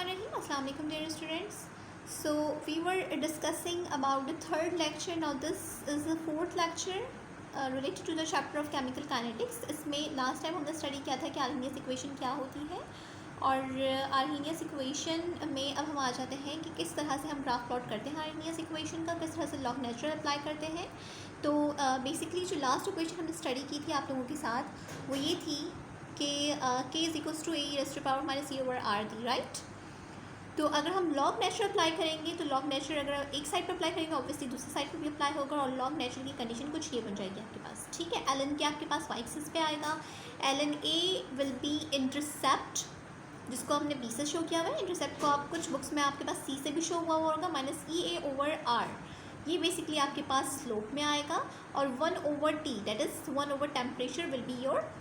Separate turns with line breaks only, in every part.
Bismillahirrahmanirrahim. Assalamu alaikum dear students. So we were discussing about the third lecture. Now this is the fourth lecture related to the chapter of chemical kinetics. इसमें last time हमने study किया था कि Arrhenius equation क्या होती है और Arrhenius equation में अब हम आ जाते हैं कि किस तरह से हम ग्राफ प्लॉट करते हैं Arrhenius equation का, किस तरह से लॉग नेचुरल अप्लाई करते हैं. तो बेसिकली जो लास्ट इक्वेशन हमने स्टडी की थी आप लोगों के साथ वो ये थी कि k is equals to A raise to power minus e over R T, right. तो अगर हम लॉग नेचुरल अप्लाई करेंगे तो लॉग नेचुरल अगर एक साइड पर अप्लाई करेंगे ऑब्वियसली दूसरी साइड पर भी अप्लाई होगा और लॉग नेचुरल की कंडीशन कुछ ये बन जाएगी आपके पास. ठीक है, एल एन के आपके पास वाई एक्सिस पे आएगा. L N A will be intercept, जिसको हमने बी से शो किया हुआ है. इंटरसेप्ट को आप कुछ बुक्स में आपके पास सी से भी शो हुआ होगा. Minus E A over R, ये बेसिकली आपके पास स्लोप में आएगा. और 1 over T that is 1 over temperature will be your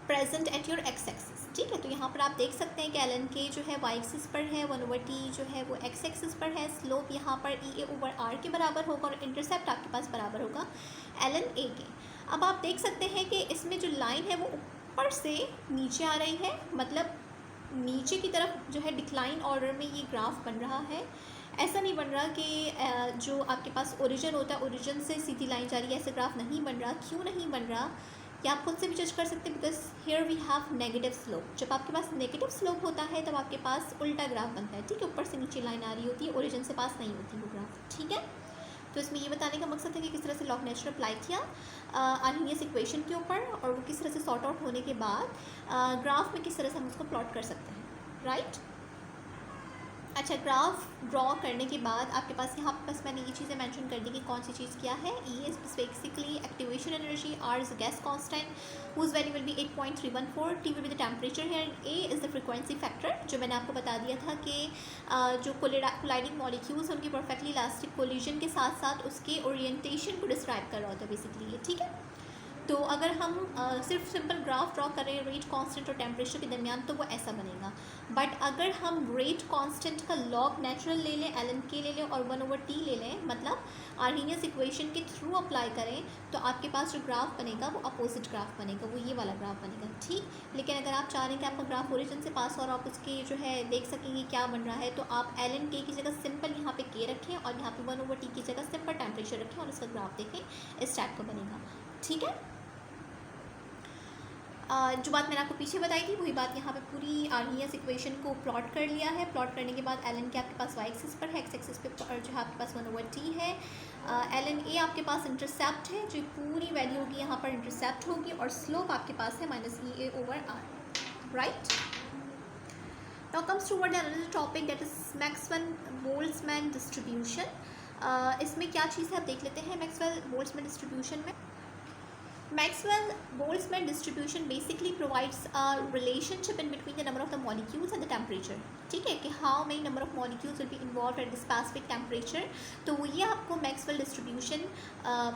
present at your X axis. ठीक है, तो यहाँ पर आप देख सकते हैं कि एल एन के जो है वाई एक्सिस पर है, 1 ओवर टी जो है वो एक्स एक्सिस पर है. स्लोप यहाँ पर ई ए ओवर आर के बराबर होगा और इंटरसेप्ट आपके पास बराबर होगा एल एन ए के. अब आप देख सकते हैं कि इसमें जो लाइन है वो ऊपर से नीचे आ रही है, मतलब नीचे की तरफ जो है डिक्लाइन ऑर्डर में ये ग्राफ बन रहा है. ऐसा नहीं बन रहा कि जो आपके पास ओरिजिन होता है ओरिजिन से सीधी लाइन जा रही है, ऐसे ग्राफ नहीं बन रहा. क्यों नहीं बन रहा ये आप खुद से भी जज कर सकते हैं, because here we have negative slope. जब आपके पास नेगेटिव स्लोप होता है तब आपके पास उल्टा ग्राफ बनता है. ठीक है, ऊपर से नीचे लाइन आ रही होती है, ओरिजिन से पास नहीं होती वो ग्राफ. ठीक है, तो इसमें ये बताने का मकसद है कि किस तरह से लॉग नेचुरल अप्लाई किया आर्हेनियस इक्वेशन के ऊपर और वो किस तरह से सॉर्ट आउट होने के बाद ग्राफ में किस तरह से हम उसको प्लॉट कर सकते हैं, राइट. अच्छा, ग्राफ ड्रॉ करने के बाद आपके पास यहाँ बस मैंने ये चीज़ें मेंशन कर दी कि कौन सी चीज़ क्या है. E is basically activation energy, R is gas constant whose value will be 8.314, T will be the temperature है, and A is the frequency factor. जो मैंने आपको बता दिया था कि जो कोलाइडिंग मॉलिक्यूल्स उनकी परफेक्टली इलास्टिक कोलिजन के साथ साथ उसके ओरिएंटेशन को डिस्क्राइब कर रहा होता है बेसिकली ये. ठीक है, तो अगर हम सिर्फ सिंपल ग्राफ ड्रॉ करें रेट कांस्टेंट और टेम्परेचर के दरमियान तो वो ऐसा बनेगा. बट अगर हम रेट कांस्टेंट का लॉग नेचुरल ले लें, एल एन के ले लें और 1 ओवर टी ले लें, मतलब आर्हेनियस इक्वेशन के थ्रू अप्लाई करें, तो आपके पास जो ग्राफ बनेगा वो अपोजिट ग्राफ बनेगा, वो ये वाला ग्राफ बनेगा. ठीक, लेकिन अगर आप चाह रहे हैं कि आपका ग्राफ ओरिजिन से पास और आप उसके जो है देख सकेंगे क्या बन रहा है, तो आप एल एन के की जगह सिंपल यहाँ पे के रखें और यहाँ पे 1 ओवर टी की जगह सिंपल टेम्परेचर रखें और उसका ग्राफ देखें, इस टाइप का बनेगा. ठीक है, जो बात मैंने आपको पीछे बताई थी वही बात यहाँ पे पूरी आर्हेनियस इक्वेशन को प्लॉट कर लिया है. प्लॉट करने के बाद एल एन के आपके पास वाई एक्सिस पर है, एक्स एक्सिस पे जो है आपके पास 1 ओवर टी है. एल एन ए आपके पास इंटरसेप्ट है, जो पूरी वैल्यू होगी यहाँ पर इंटरसेप्ट होगी और स्लोप आपके पास है minus E A over R, right. Now comes to word another topic that is Maxwell Boltzmann distribution. इसमें क्या चीज़ है आप देख लेते हैं. मैक्सवेल बोल्ट्जमैन डिस्ट्रीब्यूशन में Maxwell-Boltzmann distribution basically provides a relationship in between the number of the molecules and the temperature. ठीक है, कि how many number of molecules will be involved at the specific temperature. तो ये आपको Maxwell distribution,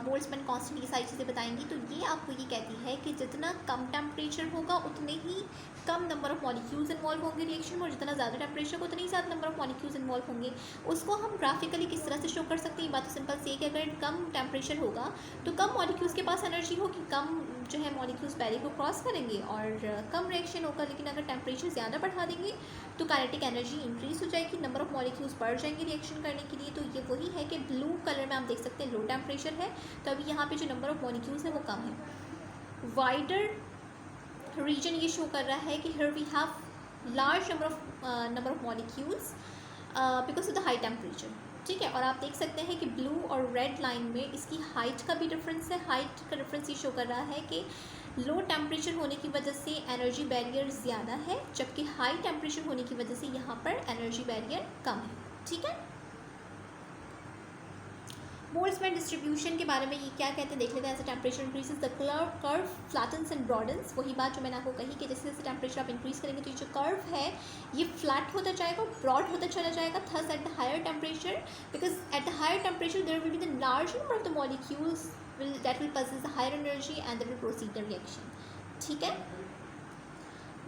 Boltzmann constant, ये सारी चीज़ें बताएंगी. तो ये आपको ये कहती है कि जितना कम टेम्परेचर होगा उतने ही कम नंबर ऑफ मॉलिक्यूल्स इन्वॉल्व होंगे रिएक्शन में, और जितना ज़्यादा टेम्परेचर होगा उतने ही ज़्यादा नंबर ऑफ मॉलिक्यूल्स इन्वॉल्व होंगे. उसको हम ग्राफिकली किस तरह से शो कर सकते हैं, ये बात तो सिंपल सी है कि अगर कम टेम्परेचर होगा तो कम मॉलिक्यूल्स के पास एनर्जी होगी, कम जो है मॉलिक्यूल्स बैरियर को क्रॉस करेंगे और कम रिएक्शन होगा. लेकिन अगर टेम्परेचर ज़्यादा बढ़ा देंगे तो काइनेटिक एनर्जी इंक्रीज़ हो जाएगी, नंबर ऑफ मॉलिक्यूल्स बढ़ जाएंगे रिएक्शन करने के लिए. तो ये वही है कि ब्लू कलर में आप देख सकते हैं लो टेम्परेचर है, तो अभी यहाँ पे जो नंबर ऑफ मॉलिक्यूल्स है वो कम है. वाइडर रीजन ये शो कर रहा है कि here we have large number of molecules because of the high temperature. ठीक है, और आप देख सकते हैं कि ब्लू और रेड लाइन में इसकी हाइट का भी डिफरेंस है. हाइट का डिफरेंस ये शो कर रहा है कि लो टेम्परेचर होने की वजह से एनर्जी बैरियर ज़्यादा है, जबकि हाई टेम्परेचर होने की वजह से यहाँ पर एनर्जी बैरियर कम है. ठीक है, बोल्ट्जमैन डिस्ट्रीब्यूशन के बारे में ये क्या कहते हैं देख लेते हैं. ऐसे temperature increases the curve flattens and broadens. वही बात जो मैंने आपको कही कि जैसे जैसे टेम्परेचर आप इंक्रीज़ करेंगे तो ये जो कर्व है ये फ्लैट होता जाएगा, ब्रॉड होता चला जाएगा. Thus at the higher temperature, because at the higher temperature there will be the large number of the molecules that will possess the higher energy and they will proceed the reaction. ठीक है,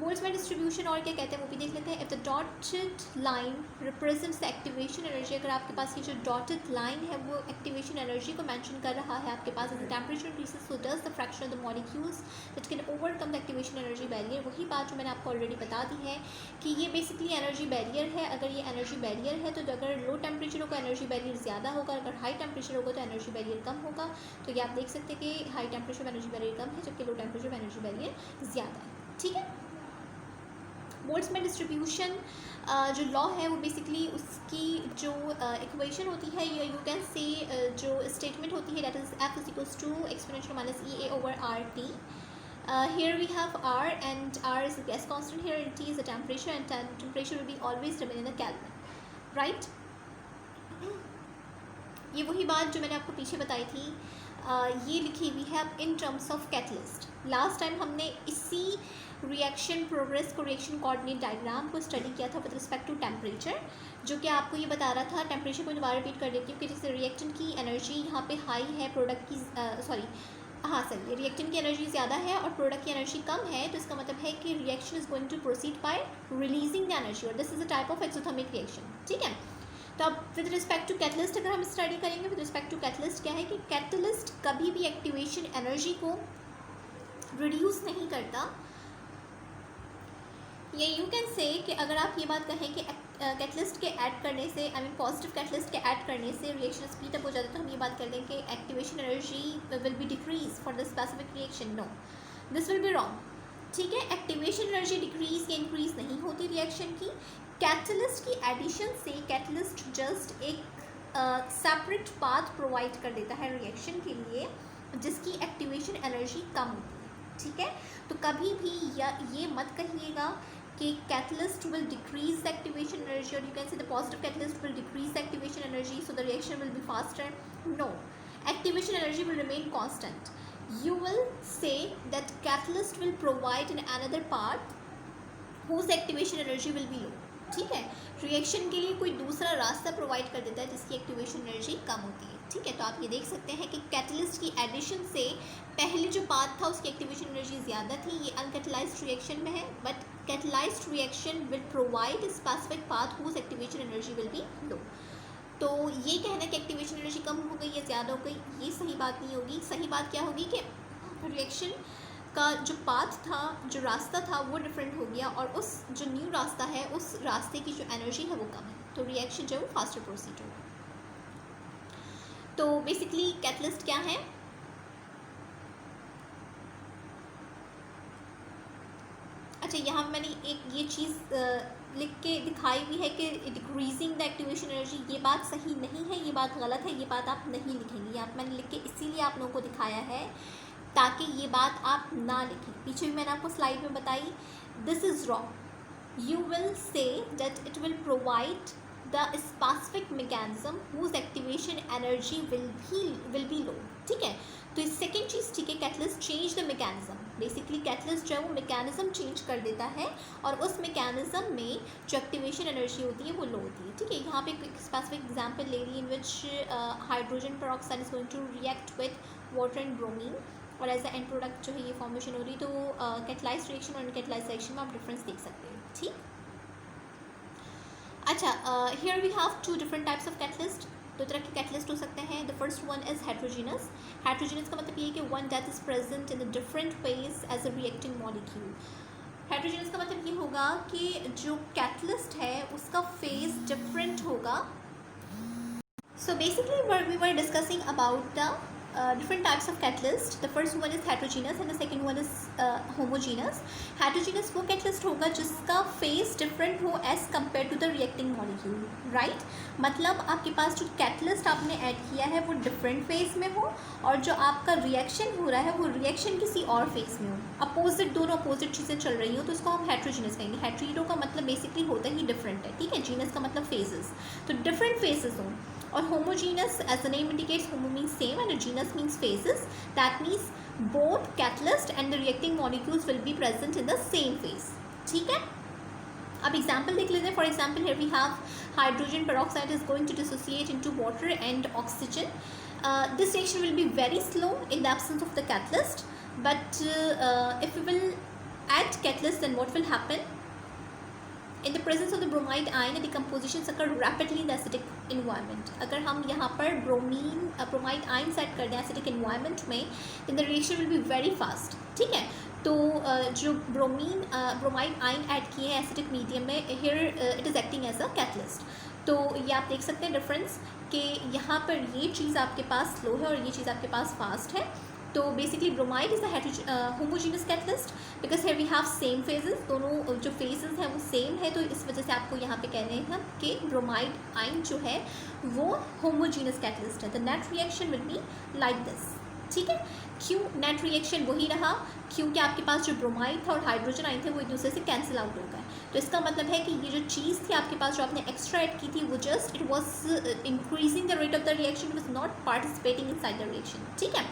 Boltzmann distribution और क्या कहते हैं वो भी देख लेते हैं. If the dotted line represents the activation energy, अगर आपके पास ये जो डॉटेड लाइन है वो एक्टिवेशन एनर्जी को मेंशन कर रहा है आपके पास. As the temperature increases so does the fraction of the molecules that can overcome the activation energy barrier. वही बात जो मैंने आपको ऑलरेडी बता दी है कि ये बेसिकली एनर्जी बैरियर है. अगर ये एनर्जी बैरियर है तो अगर लो टेम्परेचर होगा एनर्जी बैरियर ज़्यादा होगा, अगर हाई टेम्परेचर होगा तो एनर्जी बैरियर कम होगा. तो ये आप देख सकते हैं कि हाई टेम्परेचर में एनर्जी बैरियर कम है जबकि लो टेम्परेचर में एनर्जी बैरियर ज़्यादा है. ठीक है. बोल्ट्जमैन डिस्ट्रीब्यूशन जो लॉ है वो बेसिकली उसकी जो इक्वेशन होती है या यू कैन से जो स्टेटमेंट होती है that is F is equals to exponential minus E A over R T. Here we have R and R is the gas constant here and T is the temperature and temperature will be always remain in the Kelvin, right? ये वही बात जो मैंने आपको पीछे बताई थी. ये लिखी हुई है in terms of catalyst. Last time हमने इसी रिएक्शन प्रोग्रेस को रिएक्शन कोऑर्डिनेट डायग्राम को स्टडी किया था विद रिस्पेक्ट टू टेम्परेचर, जो कि आपको ये बता रहा था. टेम्परेचर को दोबारा रिपीट कर देती हूँ कि जैसे रिएक्टेंट की एनर्जी यहाँ पे हाई है, प्रोडक्ट की सॉरी रिएक्टेंट की एनर्जी ज़्यादा है और प्रोडक्ट की एनर्जी कम है, तो इसका मतलब है कि reaction is going to proceed by releasing the energy और this is a type of exothermic reaction. ठीक है. तो अब विद रिस्पेक्ट टू कैटलिस्ट अगर हम स्टडी करेंगे, विद रिस्पेक्ट टू कैटलिस्ट क्या है कि कैटलिस्ट कभी भी एक्टिवेशन एनर्जी को रिड्यूस नहीं करता. ये यू कैन से कि अगर आप ये बात कहें कि कैटलिस्ट के ऐड करने से आई मीन पॉजिटिव कैटलिस्ट के ऐड करने से रिएक्शन स्पीड अप हो जाता है, तो हम ये बात कर दें कि activation energy will be decrease for the specific reaction. No, this will be wrong. ठीक है. एक्टिवेशन एनर्जी डिक्रीज या इंक्रीज नहीं होती रिएक्शन की. कैटलिस्ट की एडिशन से कैटलिस्ट जस्ट एक सेपरेट पाथ प्रोवाइड कर देता है रिएक्शन के लिए जिसकी एक्टिवेशन एनर्जी कम होती है. ठीक है. तो कभी भी या ये मत कहिएगा कि catalyst will decrease the activation energy or you can say the positive catalyst will decrease the activation energy so the reaction will be faster. No, activation energy will remain constant. You will say that catalyst will provide in another part whose activation energy will be low. ठीक है. Reaction के लिए कोई दूसरा रास्ता provide कर देता है जिसकी एक्टिवेशन एनर्जी कम होती है. ठीक है. तो आप ये देख सकते हैं कि कैटलिस्ट की एडिशन से पहले जो पाथ था उसकी एक्टिवेशन एनर्जी ज़्यादा थी. ये अनकैटलाइज्ड रिएक्शन में है but catalysed reaction will provide specific path whose activation energy will be low. तो ये कहना कि एक्टिवेशन एनर्जी कम हो गई या ज़्यादा हो गई, ये सही बात नहीं होगी. सही बात क्या होगी कि रिएक्शन का जो पाथ था, जो रास्ता था वो डिफरेंट हो गया और उस जो न्यू रास्ता है उस रास्ते की जो एनर्जी है वो कम है, तो रिएक्शन जो है वो फास्टर प्रोसीड होगा. तो बेसिकली कैटलिस्ट क्या है? अच्छा, यहाँ मैंने एक ये चीज़ लिख के दिखाई हुई है कि डिक्रीजिंग द एक्टिवेशन एनर्जी. ये बात सही नहीं है, ये बात गलत है, ये बात आप नहीं लिखेंगे. यहाँ मैंने लिख के इसीलिए आप लोगों को दिखाया है ताकि ये बात आप ना लिखें. पीछे भी मैंने आपको स्लाइड में बताई. This is wrong. You will say that it will provide the specific mechanism whose activation energy will be low. ठीक है. तो इस सेकेंड चीज़, ठीक है, catalyst change the mechanism. Basically catalyst जो है वो मैकेनिज्म चेंज कर देता है और उस मैकेनिज्म में जो एक्टिवेशन एनर्जी होती है वो लो होती है. ठीक है. यहाँ पे एक स्पेसिफिक एग्जांपल ले ली in which hydrogen peroxide is going to react with water and bromine और एज अ एंड प्रोडक्ट जो है ये फॉर्मेशन हो रही. तो कैटलाइज्ड रिएक्शन और अनकैटलाइज्ड रिएक्शन में आप डिफरेंस देख सकते हैं. ठीक. अच्छा, here we have two different types of catalyst. दो तरह के कैटलिस्ट हो सकते हैं. The first one is heterogeneous. Heterogeneous का मतलब ये है कि one that is present in different ways as a reacting molecule. Heterogeneous का मतलब ये होगा कि जो कैटलिस्ट है उसका फेज डिफरेंट होगा. So basically we were discussing about the different types of catalyst. The first one is heterogeneous and the second one is homogeneous. Heterogeneous वो catalyst होगा जिसका phase different हो as compared to the reacting molecule, right? मतलब आपके पास जो catalyst आपने add किया है वो different phase में हो और जो आपका reaction हो रहा है वो reaction किसी और phase में हो. Opposite, दोनों opposite चीज़ें चल रही हो तो इसको हम heterogeneous कहेंगे. hetero का मतलब basically होता ही different है. ठीक है. genus का मतलब phases, तो different phases हो. और homogeneous, as the name indicates, homo means same and genus means phases. That means both catalyst and the reacting molecules will be present in the same phase. ठीक है. अब example देख लेते हैं. For example here we have hydrogen peroxide is going to dissociate into water and oxygen. This reaction will be very slow in the absence of the catalyst, but if we will add catalyst, then what will happen? In the presence of the bromide ion, decompositions occur rapidly in the acidic environment. अगर हम यहाँ पर bromide ions add कर दें acidic environment में, then the reaction will be very fast. ठीक है, तो जो bromide ion add किए हैं acidic medium में, here it is acting as a catalyst. तो ये आप देख सकते हैं डिफरेंस कि यहाँ पर ये चीज़ आपके पास स्लो है और ये चीज़ आपके पास फास्ट है. तो basically bromide is the homogeneous catalyst because here we have same phases, दोनों जो फेजेस हैं वो सेम है. तो इस वजह से आपको यहाँ पे कह रहे हैं हम कि ब्रोमाइड आइन जो है वो होमोजीनस कैटलिस्ट है. The net reaction will be like this. ठीक है, क्यों नेट रिएक्शन वही रहा? क्योंकि आपके पास जो ब्रोमाइड था और हाइड्रोजन आइन थे वो एक दूसरे से कैंसिल आउट हो गए. तो इसका मतलब है कि ये जो चीज़ थी आपके पास जो आपने एक्स्ट्रा ऐड की थी वो just it was increasing the rate of the reaction, it was not participating inside the reaction. ठीक है,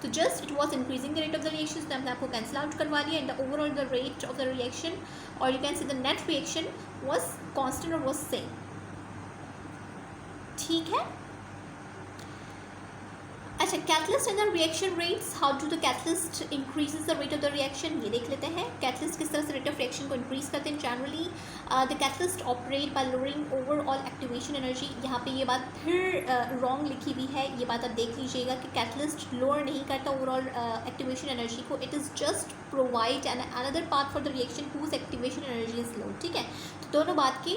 तो just it was increasing the rate of the reaction, तो हमने आपको कैंसिल आउट करवा दिया. And the overall the rate of the reaction और you can see the net reaction was constant और वॉज सेम. ठीक है, अच्छा, catalyst and the reaction rates. How do the catalyst increases the rate of the reaction, ये देख लेते हैं. Catalyst किस तरह से रेट ऑफ रिएक्शन को इंक्रीज करते हैं. Generally the catalyst operate bye lowering overall activation energy. यहाँ पे ये बात फिर रॉन्ग लिखी हुई है, ये बात आप देख लीजिएगा कि कैटलिस्ट लोअर नहीं करता ओवरऑल एक्टिवेशन एनर्जी को. It is just provide an another path for the reaction whose activation energy is low. ठीक है, तो दोनों बात के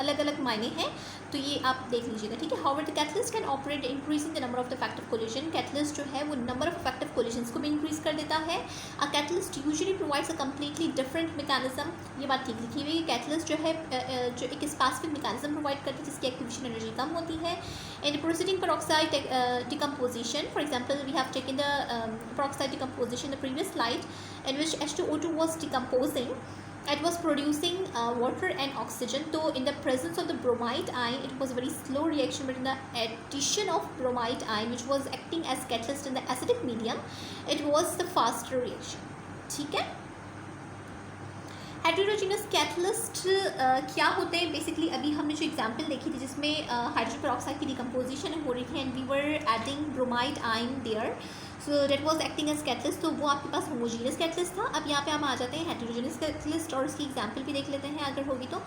अलग अलग मायने हैं, तो ये आप देख लीजिएगा. ठीक है, however the catalyst can operate increasing the number of the effective collision. Catalyst जो है वो नंबर ऑफ इफेक्टिव कोलिजन्स को भी इंक्रीज कर देता है. A catalyst usually provides a completely different mechanism. ये बात ठीक लिखी हुई है. कैटलिस्ट जो है जो एक स्पेसिफिक मैकेनिज्म प्रोवाइड करती है जिसकी एक्टिवेशन एनर्जी कम होती है. इन proceeding peroxide decomposition, for example, we have taken the peroxide decomposition in the previous slide in which H2O2 was decomposing. It was producing water and oxygen. So in the presence of the bromide ion, it was a very slow reaction, but in the addition of bromide ion, which was acting as catalyst in the acidic medium, it was the faster reaction. ठीक है, heterogeneous catalyst क्या होते हैं basically. अभी हमने जो example देखी थी जिसमें हाइड्रोजन पेरोक्साइड की डिकम्पोजिशन हो रही थी and we were adding bromide ion there, so that was acting as catalyst. तो वो आपके पास होमोजीनियस कैटलिस्ट था. अब यहाँ पे हम आ जाते हैं हेटेरोजीनस कैटलिस्ट और उसकी एग्जांपल भी देख लेते हैं अगर होगी तो.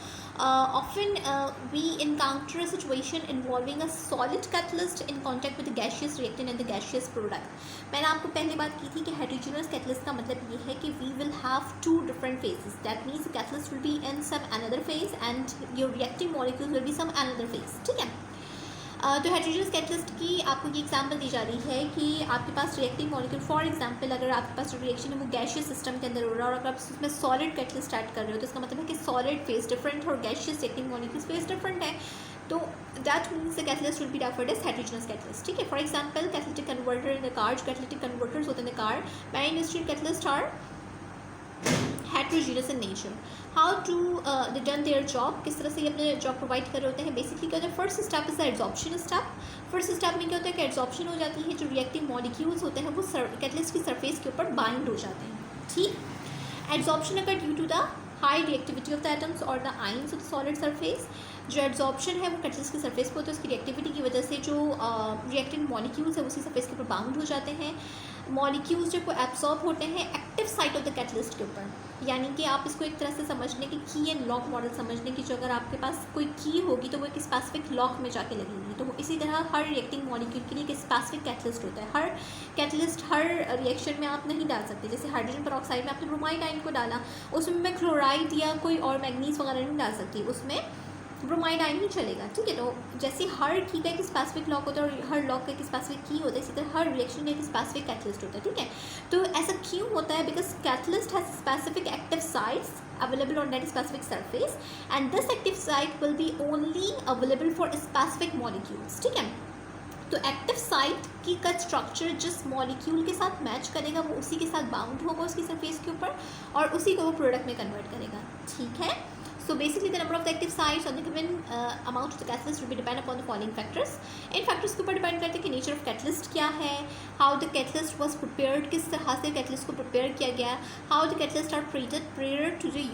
Often we encounter a situation involving a solid catalyst in contact with the gaseous reactant and the gaseous product. मैंने आपको पहले बात की थी कि हेटेरोजीनस कैटलिस्ट का मतलब ये है कि we will have two different phases. That means the catalyst will be in some another phase and your reacting molecule will be some another phase. ठीक है, तो हेटेरोजीनस कैटलिस्ट की आपको ये एग्जांपल दी जा रही है कि आपके पास रिएक्टिंग मॉलिक्यूल, फॉर एग्जांपल अगर आपके पास जो रिएक्शन है वो गैशियस सिस्टम के अंदर हो रहा है और अगर आप उसमें सॉलिड कैटलिस्ट ऐड कर रहे हो तो इसका मतलब है कि सॉलिड फेज डिफरेंट और gaseous reacting molecules phase different है. तो that means the catalyst will be referred as heterogeneous catalyst. ठीक है, for example catalytic converter in the car. जो कैटलिटिक कन्वर्टर्स होते हैं in the car, many industrial catalyst are heterogeneous in nature. How to they done their job, किस तरह से ये अपने जॉब प्रोवाइड कर रहे होते हैं. बेसिकली क्या होता है, first step is the adsorption step. First step में क्या होता है कि एड्सॉर्प्शन हो जाती है, जो रिएक्टिव मॉलिक्यूल्स होते हैं वो कैटलिस्ट की सरफेस के ऊपर बाइंड हो जाते हैं. ठीक, एड्सॉर्प्शन अगर due to the high reactivity of the atoms और the ions of the solid surface. जो एड्सॉर्प्शन है वो कैटलिस्ट की सरफेस पर होता है, उसकी रिएक्टिविटी की वजह से जो रिएक्टेंट मॉलिक्यूल्स है उसी सरफेस के ऊपर बाउंड हो जाते हैं. मॉलिक्यूल्स जो एब्सॉर्ब होते हैं active site of the catalyst के ऊपर. यानी कि आप इसको एक तरह से समझने की की एंड लॉक मॉडल समझने की, जो अगर आपके पास कोई की होगी तो वो एक स्पेसिफिक लॉक में जाके लगेगी. तो इसी तरह हर रिएक्टिंग मॉलिक्यूल के लिए एक स्पेसिफिक कैटलिस्ट होता है. हर कैटलिस्ट हर रिएक्शन में आप नहीं डाल सकते. जैसे हाइड्रोजन पेरोक्साइड में आपने ब्रोमाइड आयन को डाला, उसमें मैं क्लोराइड या कोई और मैग्नीज वगैरह नहीं डाल सकती, उसमें ब्रोमाइड आयन ही चलेगा. ठीक है, तो जैसे हर की का एक स्पेसिफिक लॉक होता है और हर लॉक का एक स्पेसिफिक की होता है, इसी तरह हर रिएक्शन का एक स्पेसिफिक कैटलिस्ट होता है. ठीक है, तो ऐसा क्यों होता है? Because catalyst has specific active sites available on that specific surface and this active site will be only available for specific molecules. ठीक है, तो एक्टिव साइट की का स्ट्रक्चर जिस मॉलिक्यूल के साथ मैच करेगा वो उसी के साथ बाउंड होगा उसकी सरफेस के ऊपर और उसी को वो प्रोडक्ट में कन्वर्ट करेगा. ठीक है, so basically the number of the active sites on the given amount of the catalyst will be depend upon the following factors. In factors के ऊपर डिपेंड करते हैं कि नेचर ऑफ कैटलिस्ट क्या है, how the catalyst was prepared, किस तरह से कैटलिस्ट को प्रिपेयर किया गया, how the catalyst are treated prior to the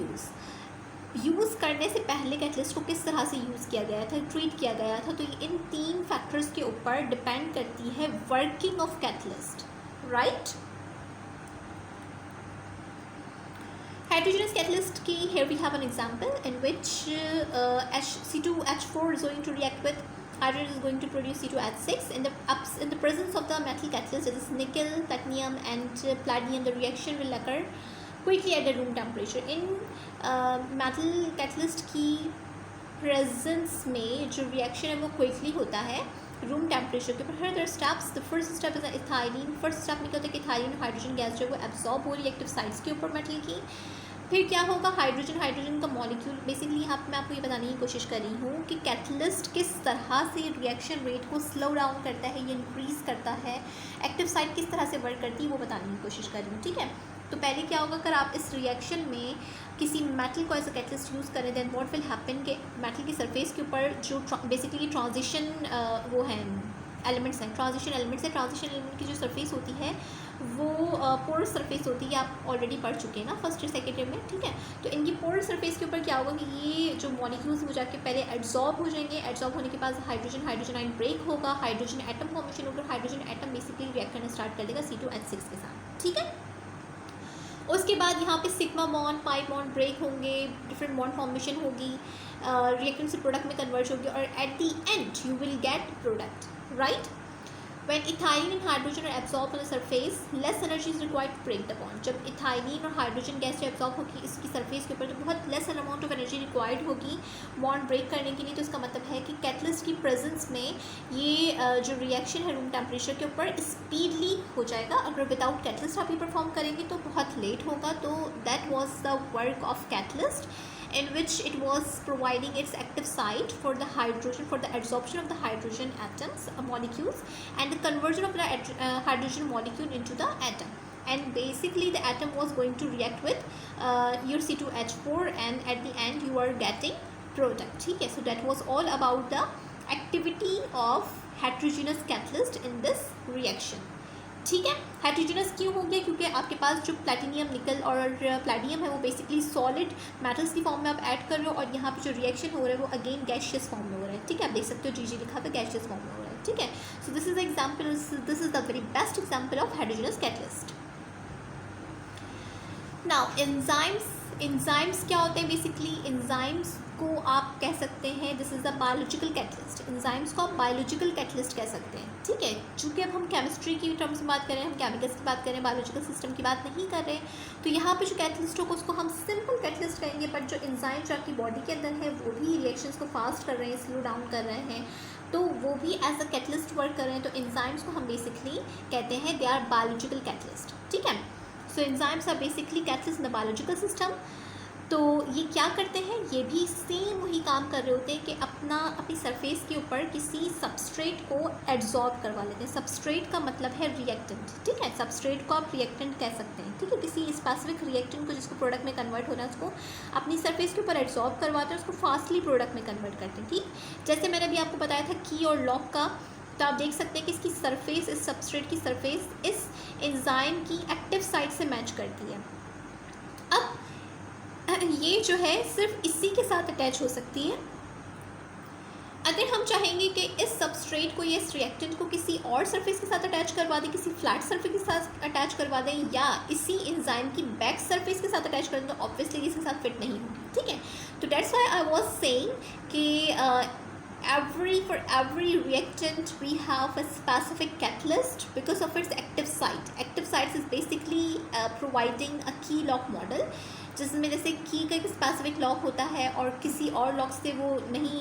use करने से पहले कैटलिस्ट को किस तरह से यूज़ किया गया था, ट्रीट किया गया था. तो इन 3 फैक्टर्स के ऊपर डिपेंड करती है working of catalyst. Right, Heterogeneous catalyst key, here we have an example in which C2H4 is going to react with hydrogen, is going to produce C2H6 in the presence of the metal catalyst, that is nickel, platinum and palladium. The reaction will occur quickly at the room temperature. In metal catalyst की presence में जो reaction है वो quickly होता है room temperature के ऊपर. Further steps, the first step is ethylene. First step में क्या होता है कि इथाइलिन हाइड्रोजन गैस जो है वो एब्जॉर्ब हो रिएक्टिव साइड्स के ऊपर मेटल की. फिर क्या होगा, हाइड्रोजन का मॉलिक्यूल, बेसिकली यहाँ मैं आपको ये बताने की कोशिश कर रही हूँ कि कैटलिस्ट किस तरह से रिएक्शन रेट को स्लो डाउन करता है या इंक्रीज़ करता है, एक्टिव साइड किस तरह से वर्क करती है वो बताने की कोशिश कर रही हूँ. ठीक है, तो पहले क्या होगा, अगर आप इस रिएक्शन में किसी मेटल को एज अ कैटलिस्ट यूज़ करें देन व्हाट विल हैपन कि मेटल की सरफेस के ऊपर जो बेसिकली ट्रांजिशन वो हैं एलिमेंट्स हैं, ट्रांजिशन एलिमेंट्स है. ट्रांजिशन एलिमेंट की जो सरफेस होती है वो पोरस सरफेस होती है, आप ऑलरेडी पढ़ चुके हैं ना फर्स्ट ईयर सेकेंड ईयर में. ठीक है, तो इनकी पोरस सरफेस के ऊपर क्या होगा कि ये जो मॉलिक्यूल्स वो जाके पहले एड्जॉर्ब हो जाएंगे. एड्जॉर्ब होने के बाद हाइड्रोजन आयन ब्रेक होगा, हाइड्रोजन एटम फॉर्मेशन होगा, हाइड्रोजन एटम बेसिकली रिएक्ट करना स्टार्ट कर देगा C2H6 के साथ. ठीक है, उसके बाद यहाँ पे sigma bond, pi bond break होंगे, डिफरेंट बॉन्ड फॉर्मेशन होगी, रिएक्टेंट से प्रोडक्ट में कन्वर्ट होगी और at the end you will get product. Right, when ethylene and hydrogen are absorbed on the surface, less energy is required to break the bond. जब ethylene और hydrogen gas जो absorb होगी इसकी surface के ऊपर तो बहुत less amount of energy required होगी बॉन्ड ब्रेक करने के लिए. तो इसका मतलब है कि कैटलिस्ट की प्रेजेंस में ये जो रिएक्शन है रूम टेम्परेचर के ऊपर स्पीडली हो जाएगा. अगर विदाउट कैटलिस्ट आप ये परफॉर्म करेंगे तो बहुत लेट होगा. तो that was the work of catalyst in which it was providing its active site for the hydrogen, for the absorption of the hydrogen atoms, molecules, and the conversion of the hydrogen molecule into the atom. And basically the atom was going to react with your C2H4 and at the end you are getting product. Okay, so that was all about the activity of heterogeneous catalyst in this reaction. ठीक है, heterogeneous क्यों हो गया, क्योंकि आपके पास जो platinum, निकल और प्लैडियम है वो बेसिकली सॉलिड मेटल्स की फॉर्म में आप ऐड कर रहे हो और यहाँ पे जो रिएक्शन हो रहा है वो अगेन गैशियस फॉर्म में हो रहा है. ठीक है, आप देख सकते हो जी लिखा था गैशियस फॉर्म में हो रहा है. ठीक है, so this is example, this is the very best example of heterogeneous catalyst. Now enzymes क्या होते हैं, बेसिकली एंजाइम्स को आप कह सकते हैं this is the biological catalyst. Enzymes को आप बायोलॉजिकल कैटलिस्ट कह सकते हैं. ठीक है, चूँकि अब हम केमिस्ट्री की टर्म्स में बात कर रहे हैं, हम केमिकल्स की बात कर रहे हैं, बायोलॉजिकल सिस्टम की बात नहीं कर रहे हैं, तो यहाँ पे जो कैटलिस्ट होगा उसको हम सिंपल कैटलिस्ट कहेंगे. बट जो एंजाइम जो आपकी बॉडी के अंदर है वो भी रिएक्शंस को फास्ट कर रहे हैं, स्लो डाउन कर रहे हैं, तो वो भी एज अ कैटलिस्ट वर्क कर रहे हैं. तो एंजाइम्स को हम बेसिकली कहते हैं दे आर बायोलॉजिकल कैटलिस्ट. ठीक है, so enzymes are basically catalyst in the biological system. तो ये क्या करते हैं, ये भी सेम वही काम कर रहे होते हैं कि अपनी सरफेस के ऊपर किसी सबस्ट्रेट को एड्जॉर्ब करवा लेते हैं. सबस्ट्रेट का मतलब है रिएक्टेंट. ठीक है, सबस्ट्रेट को आप रिएक्टेंट कह सकते हैं. ठीक है, किसी स्पेसिफिक रिएक्टेंट को जिसको प्रोडक्ट में कन्वर्ट होना है उसको अपनी सरफेस के ऊपर एड्जॉर्ब करवाते हैं, उसको फास्टली प्रोडक्ट में कन्वर्ट करते हैं. ठीक, जैसे मैंने अभी आपको बताया था की और लॉक का, तो आप देख सकते हैं कि इसकी सरफेस, इस सबस्ट्रेट की सरफेस इस एंजाइम की एक्टिव साइट से मैच करती है. अब ये जो है सिर्फ इसी के साथ अटैच हो सकती है. अगर हम चाहेंगे कि इस सबस्ट्रेट को, ये इस रिएक्टेंट को किसी और सरफेस के साथ अटैच करवा दें, किसी फ्लैट सरफेस के साथ अटैच करवा दें या इसी एंजाइम की बैक सरफेस के साथ अटैच कर दें, तो ऑब्वियसली इसके साथ फिट नहीं होगी. ठीक है, तो that's why I was saying कि for every reactant we have a specific catalyst because of its active site. Active sites is basically providing a key lock model, जिसमें जैसे की का एक स्पेसिफिक लॉक होता है और किसी और लॉक से वो नहीं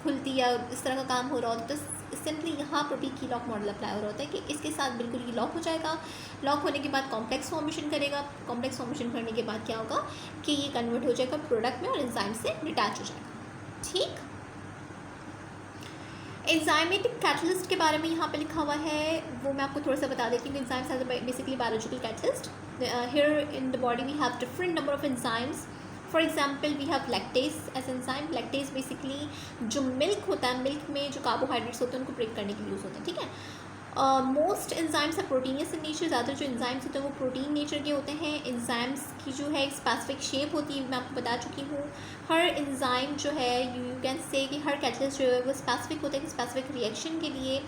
खुलती या इस तरह का काम हो रहा होता, तो सिंपली यहाँ पर भी की लॉक मॉडल अप्लाई हो रहा होता है कि इसके साथ बिल्कुल ये लॉक हो जाएगा. लॉक होने के बाद कॉम्प्लेक्स फॉर्मेशन करेगा. कॉम्प्लेक्स फॉर्मेशन करने के बाद क्या होगा कि ये कन्वर्ट हो जाएगा प्रोडक्ट में और एंजाइम से डिटैच हो जाएगा. ठीक, एंजाइमेटिक कैटलिस्ट के बारे में यहाँ पे लिखा हुआ है, वो मैं आपको थोड़ा सा बता देती हूँ. Enzymes are basically biological catalyst. Here in the body we have different number of enzymes. For example, we have lactase as enzyme. Lactase basically जो मिल्क होता है, मिल्क में जो कार्बोहाइड्रेट्स होते हैं उनको ब्रेक करने के लिए यूज़ होते हैं. ठीक है, मोस्ट एंजाइम्स है प्रोटीनियस इन नेचर. ज़्यादातर जो एंजाइम्स होते हैं वो प्रोटीन नेचर के होते हैं. एंजाइम्स की जो है एक स्पेसिफिक शेप होती है, मैं आपको बता चुकी हूँ. हर एंजाइम जो है यू कैन से कि हर कैटलिस्ट जो है वो स्पेसिफिक होता है कि स्पेसिफिक रिएक्शन के लिए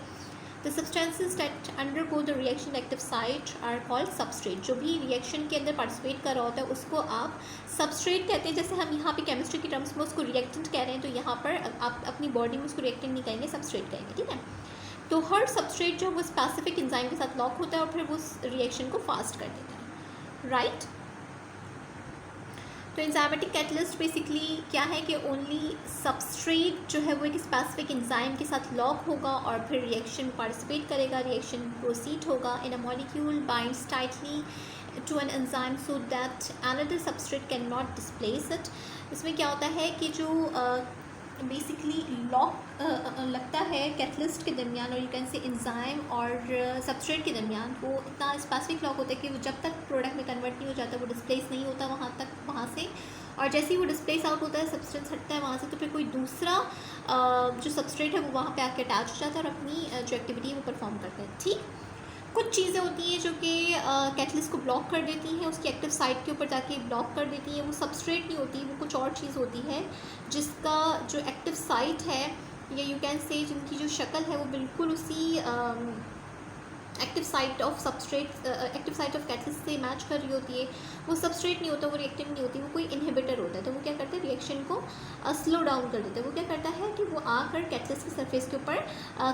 the substances that undergo the reaction active site are called substrate. जो भी रिएक्शन के अंदर पार्टिसिपेट कर रहा होता है उसको आप सबस्ट्रेट कहते हैं। जैसे हम यहाँ पे केमिस्ट्री की टर्म्स में उसको रिएक्टेंट कह रहे हैं, तो यहाँ पर आप अपनी बॉडी में उसको रिएक्टेंट नहीं कहेंगे, सबस्ट्रेट कहेंगे, ठीक है। तो हर सबस्ट्रेट जो है वो स्पेसिफिक एंजाइम के साथ लॉक होता है और फिर वो उस रिएक्शन को फास्ट कर देता है, राइट। तो एंजाइमेटिक कैटलिस्ट बेसिकली क्या है कि ओनली सबस्ट्रेट जो है वो एक स्पेसिफिक एंजाइम के साथ लॉक होगा और फिर रिएक्शन में पार्टिसिपेट करेगा, रिएक्शन प्रोसीड होगा। In a molecule binds tightly to an enzyme so that another substrate can not displace it. इसमें क्या होता है कि जो बेसिकली लॉक लगता है कैटलिस्ट के दरमियान, और यू कैन से एंजाइम और सबस्ट्रेट के दरमियान, वो इतना स्पेसिफिक लॉक होता है कि वो जब तक प्रोडक्ट में कन्वर्ट नहीं हो जाता, वो डिस्प्लेस नहीं होता वहाँ से, और जैसे ही वो डिस्प्लेस आउट होता है, सब्सटेंस हटता है वहाँ से, तो फिर कोई दूसरा जो सबस्ट्रेट है वो वहाँ पे आके अटैच हो जाता है और अपनी जो एक्टिविटी है वो परफॉर्म करता है, ठीक। कुछ चीज़ें होती हैं जो कि कैटलिस्ट को ब्लॉक कर देती हैं, उसकी एक्टिव साइट के ऊपर जाके ब्लॉक कर देती हैं। वो सबस्ट्रेट नहीं होती, वो कुछ और चीज़ होती है जिसका जो एक्टिव साइट है, या यू कैन से जिनकी जो शक्ल है वो बिल्कुल उसी active site of substrate active site of catalyst से मैच कर रही होती है। वो सबस्ट्रेट नहीं होता, वो रिएक्टेंट नहीं होती, वो कोई इनहिबिटर होता है। तो वो क्या करता है, रिएक्शन को स्लो डाउन कर देता है। वो क्या करता है कि वो आकर कैटलिस्ट के सरफेस के ऊपर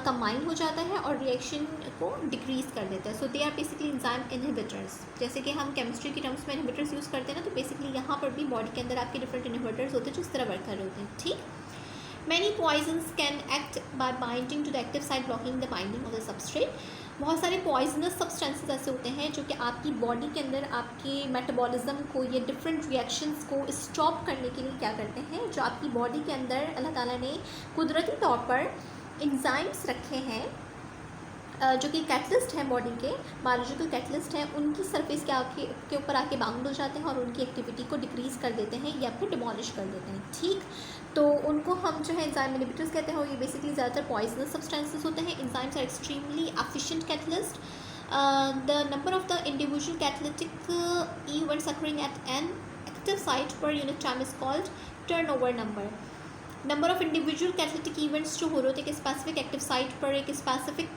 कंबाइन हो जाता है और रिएक्शन को डिक्रीज़ कर देता है। So they are basically enzyme inhibitors. जैसे कि हम केमिस्ट्री की टर्म्स में इनहिबिटर्स यूज़ करते हैं ना, तो बेसिकली यहाँ पर भी बॉडी के अंदर आपके डिफरेंट इनहिबिटर्स होते हैं जो इस तरह वर्क कर रहे होते हैं, ठीक। Many poisons can act by binding to the active site, blocking the binding of the substrate. बहुत सारे पॉइजनस सब्सटेंसेस ऐसे होते हैं जो कि आपकी बॉडी के अंदर आपके मेटाबॉलिज्म को, ये डिफरेंट रिएक्शंस को स्टॉप करने के लिए क्या करते हैं, जो आपकी बॉडी के अंदर अल्लाह ताला ने कुदरती तौर पर एंजाइम्स रखे हैं जो कि कैटलिस्ट हैं, बॉडी के बायोलॉजिकल कैटलिस्ट हैं, उनकी सरफेस के ऊपर आके बाउंड हो जाते हैं और उनकी एक्टिविटी को डिक्रीज़ कर देते हैं या फिर डिमोलिश कर देते हैं, ठीक। तो उनको हम जो है एंजाइम इनहिबिटर्स कहते हैं और ये बेसिकली ज़्यादातर पॉइजनस सब्सटेंसेस होते हैं। Enzymes are extremely efficient catalyst. The number of the individual catalytic events occurring at an active site per unit time is called turnover number. Number of individual catalytic events जो हो रहे होते हैं एक specific active site पर, एक specific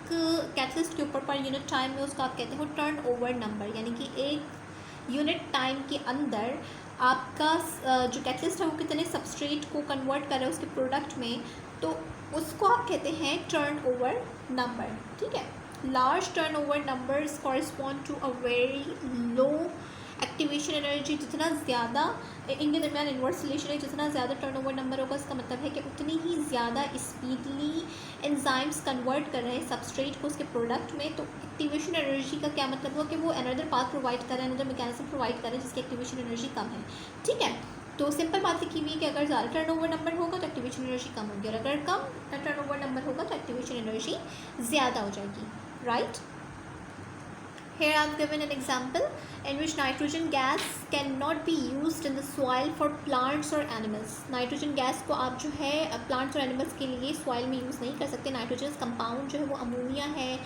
catalyst के ऊपर पर यूनिट टाइम में, उसको आप कहते हो टर्नओवर नंबर। यानी कि एक यूनिट टाइम के अंदर आपका जो कैटलिस्ट है वो कितने सबस्ट्रेट को कन्वर्ट कर रहा है उसके प्रोडक्ट में, तो उसको आप कहते हैं टर्नओवर नंबर, ठीक है। Large turnover numbers correspond to a very low activation energy. जितना ज़्यादा इनके दरमियान इन्वर्स रिलेशन है, जितना ज़्यादा टर्नओवर नंबर होगा इसका मतलब है कि उतनी ही ज़्यादा स्पीडली एंजाइम्स कन्वर्ट कर रहे हैं सबस्ट्रेट को उसके प्रोडक्ट में। तो एक्टिवेशन एनर्जी का क्या मतलब हुआ कि वो अनदर पाथ प्रोवाइड कर रहे हैं, अनदर मैकेनिज्म प्रोवाइड कर रहे हैं जिसकी एक्टिवेशन एनर्जी कम है, ठीक है। तो सिंपल बात लिखी हुई है कि अगर ज़्यादा टर्नओवर नंबर होगा तो एक्टिवेशन एनर्जी कम होगी, और अगर कम टर्नओवर नंबर होगा तो एक्टिवेशन एनर्जी ज़्यादा हो जाएगी, right. Here I have given an example in which nitrogen gas cannot be used in the soil for plants or animals. Nitrogen gas को आप जो है प्लांट्स और एनिमल्स के लिए सॉइल में यूज़ नहीं कर सकते। नाइट्रोजन कंपाउंड जो है वो अमोनिया है,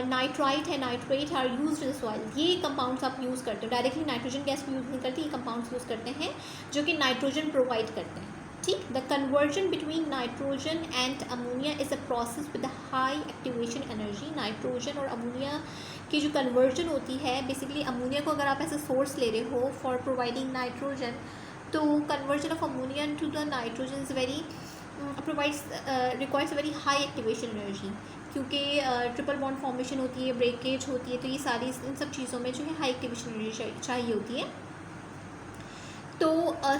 नाइट्राइट है, nitrate are used in soil. ये कंपाउंड्स आप यूज़ करते हो, डायरेक्टली नाइट्रोजन गैस को यूज़ नहीं करते, ये कंपाउंड्स यूज़ करते हैं जो कि नाइट्रोजन प्रोवाइड करते हैं, ठीक। The conversion between nitrogen and ammonia is a process with high activation energy. Nitrogen और अमोनिया की जो कन्वर्जन होती है, बेसिकली अमोनिया को अगर आप ऐसे सोर्स ले रहे हो फॉर प्रोवाइडिंग नाइट्रोजन, तो conversion of ammonia to the nitrogen is very provides requires very high activation energy, क्योंकि ट्रिपल बॉन्ड फॉर्मेशन होती है, ब्रेकेज होती है, तो ये सारी इन सब चीज़ों में जो है हाई एक्टिवेशन एनर्जी चाहिए होती है। तो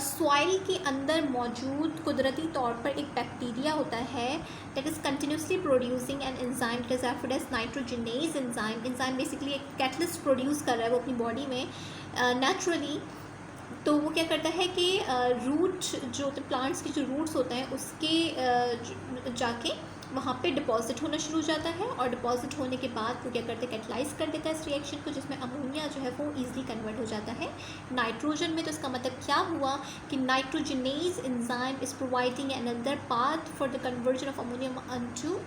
सॉइल के अंदर मौजूद कुदरती तौर पर एक बैक्टीरिया होता है that is continuously producing an enzyme it is referred as nitrogenase enzyme. Enzyme basically एक कैटलिस्ट प्रोड्यूस कर रहा है वो अपनी बॉडी में नेचुरली। तो वो क्या करता है कि रूट जो प्लांट्स के जो रूट्स होते हैं उसके जाके वहाँ पे डिपॉजिट होना शुरू हो जाता है, और डिपॉजिट होने के बाद वो क्या करते हैं, कैटलाइज कर देता है इस रिएक्शन को, जिसमें अमोनिया जो है वो ईजिली कन्वर्ट हो जाता है नाइट्रोजन में। तो इसका मतलब क्या हुआ कि nitrogenase enzyme is providing another path for the conversion of ammonium into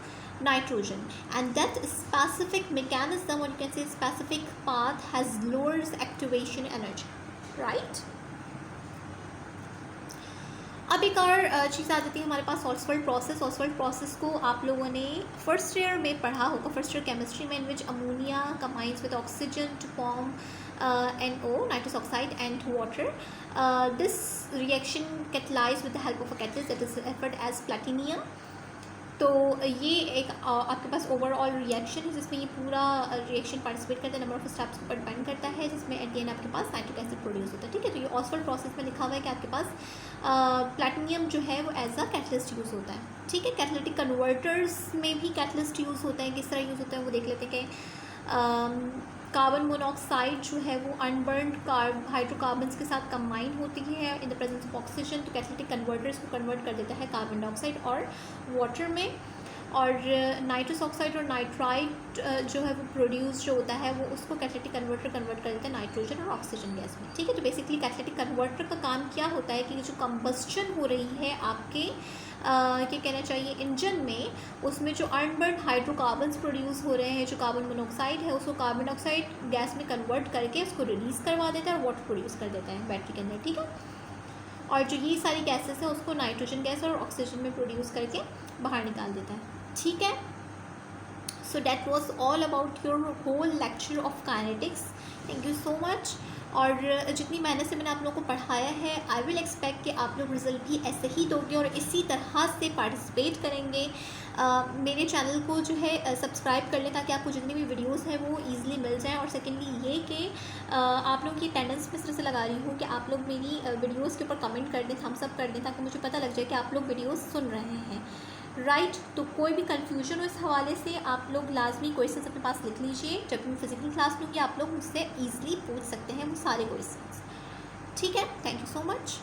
nitrogen, and that specific mechanism, or you can say specific path, has lowers activation energy, right? अब एक और चीज़ आ जाती है हमारे पास ऑसवाल्ड प्रोसेस। ऑसवाल्ड प्रोसेस को आप लोगों ने फर्स्ट ईयर में पढ़ा होगा, फर्स्ट ईयर केमिस्ट्री में, in which ammonia combines with oxygen to form NO, nitrous oxide, and water. This reaction catalyzed with the help of a catalyst that is referred as platinum. तो ये एक आपके पास overall reaction है जिसमें ये पूरा reaction participate करता है, नंबर ऑफ स्टेप्स के ऊपर डिपेंड करता है, जिसमें एट द एंड आपके पास नाइट्रिक एसिड प्रोड्यूस होता है। ठीक है, तो ये ऑसवाल्ड प्रोसेस में लिखा हुआ है कि आपके पास प्लैटिनियम जो है वो एज अ कैटलिस्ट यूज़ होता है। ठीक है, कैटलिटिक कन्वर्टर्स में भी कैटलिस्ट यूज़ होता है। किस तरह यूज़ होता है वो देख लेते हैं कि कार्बन मोनोऑक्साइड जो है वो अनबर्न्ड हाइड्रोकार्बन्स के साथ कंबाइन होती है in the presence of oxygen, तो कैटलिटिक कन्वर्टर्स को कन्वर्ट कर देता है कार्बन डाइऑक्साइड और वाटर में। और नाइट्रस ऑक्साइड और नाइट्राइट जो है वो प्रोड्यूस जो होता है वो उसको कैटलिटिक कन्वर्टर कन्वर्ट कर देता है नाइट्रोजन और ऑक्सीजन गैस में। ठीक है, तो बेसिकली कैटलिटिक कन्वर्टर का काम क्या होता है कि जो कंबस्चन हो रही है आपके क्या कहना चाहिए इंजन में, उसमें जो अनबर्न्ड हाइड्रोकार्बन्स प्रोड्यूस हो रहे हैं, जो कार्बन मोनोऑक्साइड है उसको कार्बन डाइऑक्साइड गैस में कन्वर्ट करके उसको रिलीज़ करवा देता है और वाटर प्रोड्यूस कर देता है बैटरी के अंदर। ठीक है, और जो ये सारी गैसेस हैं उसको नाइट्रोजन गैस और ऑक्सीजन में प्रोड्यूस करके बाहर निकाल देता है। ठीक है, so that was all about your whole lecture of kinetics. Thank you so much. और जितनी मेहनत से मैंने आप लोगों को पढ़ाया है, आई विल एक्सपेक्ट कि आप लोग रिज़ल्ट भी ऐसे ही दोगे और इसी तरह से पार्टिसिपेट करेंगे। मेरे चैनल को जो है सब्सक्राइब कर लें ताकि आपको जितनी भी वीडियोस हैं वो ईज़िली मिल जाएं। और सेकेंडली ये कि आप लोगों की अटेंडेंस में इस तरह से लगा रही हूँ कि आप लोग मेरी वीडियोस के ऊपर कमेंट कर दें, थम्स अप कर दें, ताकि मुझे पता लग जाए कि आप लोग वीडियोस सुन रहे हैं। राइट, तो कोई भी कन्फ्यूजन हो इस हवाले से आप लोग लाजमी क्वेश्चंस अपने पास लिख लीजिए। जब मैं फिजिकल क्लास लूँगी आप लोग मुझसे ईजिली पूछ सकते हैं वो सारे क्वेश्चंस। ठीक है, थैंक यू सो मच।